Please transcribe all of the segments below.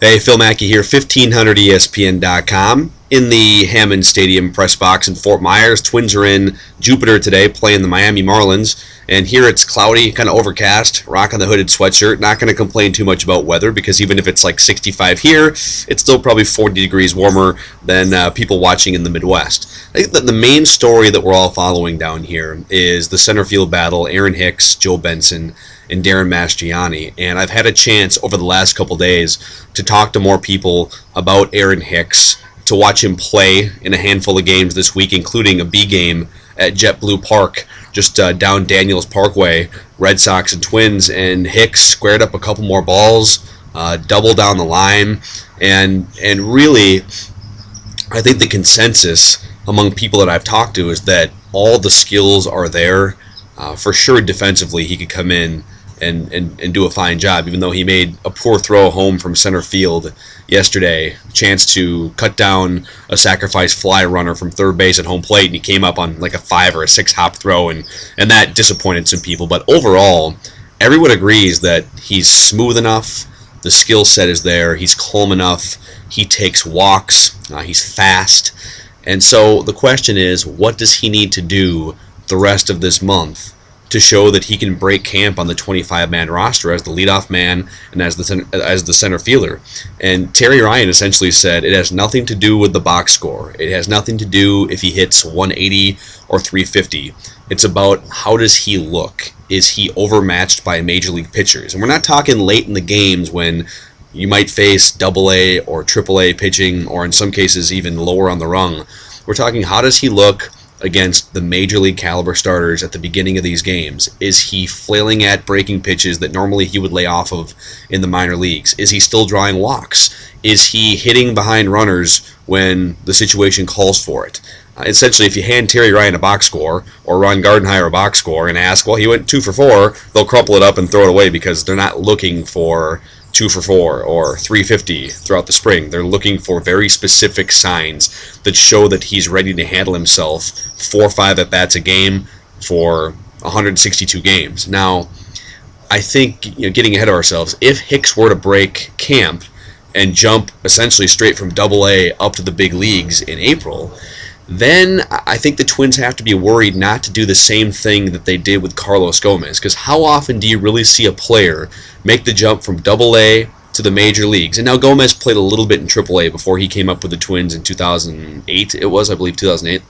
Hey, Phil Mackey here, 1500ESPN.com. In the Hammond Stadium press box in Fort Myers. Twins are in Jupiter today playing the Miami Marlins. And here it's cloudy, kind of overcast, rocking the hooded sweatshirt. Not going to complain too much about weather because even if it's like 65 here, it's still probably 40 degrees warmer than people watching in the Midwest. I think that the main story that we're all following down here is the Centerfield battle, Aaron Hicks, Joe Benson, and Darren Mastriani. And I've had a chance over the last couple days to talk to more people about Aaron Hicks, to watch him play in a handful of games this week, including a B game at JetBlue Park, just down Daniels Parkway, Red Sox and Twins, and Hicks squared up a couple more balls, double down the line, and really, I think the consensus among people that I've talked to is that all the skills are there. For sure, defensively, he could come in and do a fine job, even though he made a poor throw home from center field yesterday. Chance to cut down a sacrifice fly runner from third base at home plate, and he came up on like a 5 or a 6 hop throw, and that disappointed some people. But overall, everyone agrees that he's smooth enough, the skill set is there, he's calm enough, he takes walks, he's fast. And so the question is, what does he need to do the rest of this month to show that he can break camp on the 25-man roster as the leadoff man and as the center fielder? And Terry Ryan essentially said it has nothing to do with the box score. It has nothing to do if he hits 180 or 350. It's about how does he look? Is he overmatched by major league pitchers? And we're not talking late in the games when you might face AA or AAA pitching, or in some cases even lower on the rung. We're talking, how does he look against the major league caliber starters at the beginning of these games? Is he flailing at breaking pitches that normally he would lay off of in the minor leagues? Is he still drawing walks? Is he hitting behind runners when the situation calls for it? Essentially, if you hand Terry Ryan a box score or Ron Gardenhire a box score and ask, well, he went 2 for 4, they'll crumple it up and throw it away because they're not looking for 2 for 4 or 350 throughout the spring. They're looking for very specific signs that show that he's ready to handle himself 4 or 5 at-bats a game for 162 games. Now, I think, getting ahead of ourselves, if Hicks were to break camp and jump essentially straight from AA up to the big leagues in April, then I think the Twins have to be worried not to do the same thing that they did with Carlos Gomez. Because how often do you really see a player make the jump from AA to the major leagues? And now Gomez played a little bit in AAA before he came up with the Twins in 2008. It was, I believe, 2008.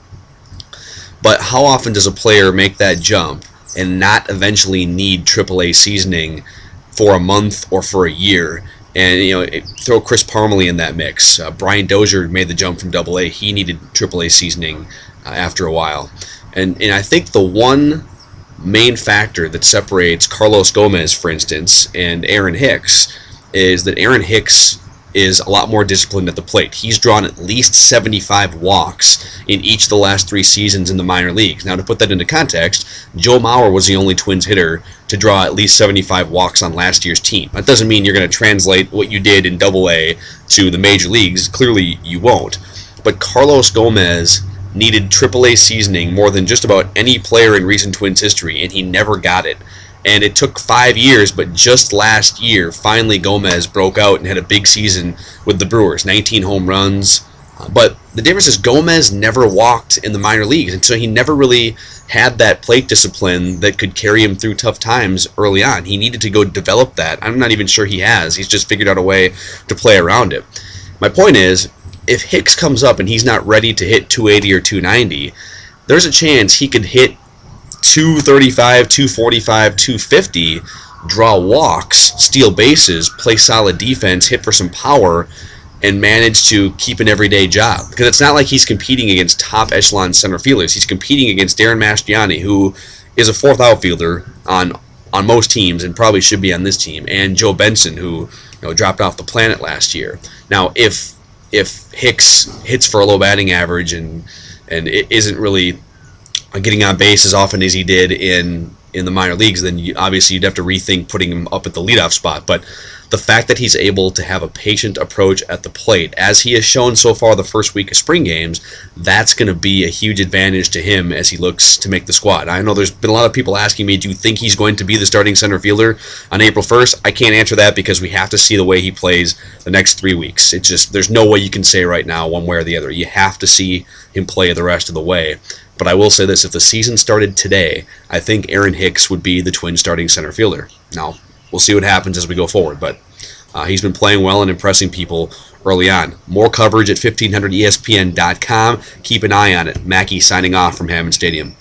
But how often does a player make that jump and not eventually need AAA seasoning for a month or for a year? And, throw Chris Parmelee in that mix. Brian Dozier made the jump from AA. He needed AAA seasoning after a while. And I think the one main factor that separates Carlos Gomez, for instance, and Aaron Hicks is that Aaron Hicks is a lot more disciplined at the plate. He's drawn at least 75 walks in each of the last 3 seasons in the minor leagues. Now, to put that into context, Joe Mauer was the only Twins hitter to draw at least 75 walks on last year's team. That doesn't mean you're going to translate what you did in AA to the major leagues. Clearly, you won't. But Carlos Gomez needed AAA seasoning more than just about any player in recent Twins history, and he never got it. And it took 5 years, but just last year, finally Gomez broke out and had a big season with the Brewers, 19 home runs. But the difference is Gomez never walked in the minor leagues, and so he never really had that plate discipline that could carry him through tough times early on. He needed to go develop that. I'm not even sure he has. He's just figured out a way to play around it. My point is, if Hicks comes up and he's not ready to hit 280 or 290, there's a chance he could hit 235, 245, 250, draw walks, steal bases, play solid defense, hit for some power, and manage to keep an everyday job. Because it's not like he's competing against top echelon center fielders. He's competing against Darren Mastriani, who is a 4th outfielder on most teams and probably should be on this team, and Joe Benson, who dropped off the planet last year. Now, if Hicks hits for a low batting average and it isn't really getting on base as often as he did in the minor leagues, then obviously you'd have to rethink putting him up at the leadoff spot. But the fact that he's able to have a patient approach at the plate, as he has shown so far the first week of spring games, that's going to be a huge advantage to him as he looks to make the squad. I know there's been a lot of people asking me, do you think he's going to be the starting center fielder on April 1st? I can't answer that because we have to see the way he plays the next 3 weeks. It's just, there's no way you can say right now one way or the other. You have to see him play the rest of the way. But I will say this, if the season started today, I think Aaron Hicks would be the Twins starting center fielder. Now, we'll see what happens as we go forward, but he's been playing well and impressing people early on. More coverage at 1500ESPN.com. Keep an eye on it. Mackey signing off from Hammond Stadium.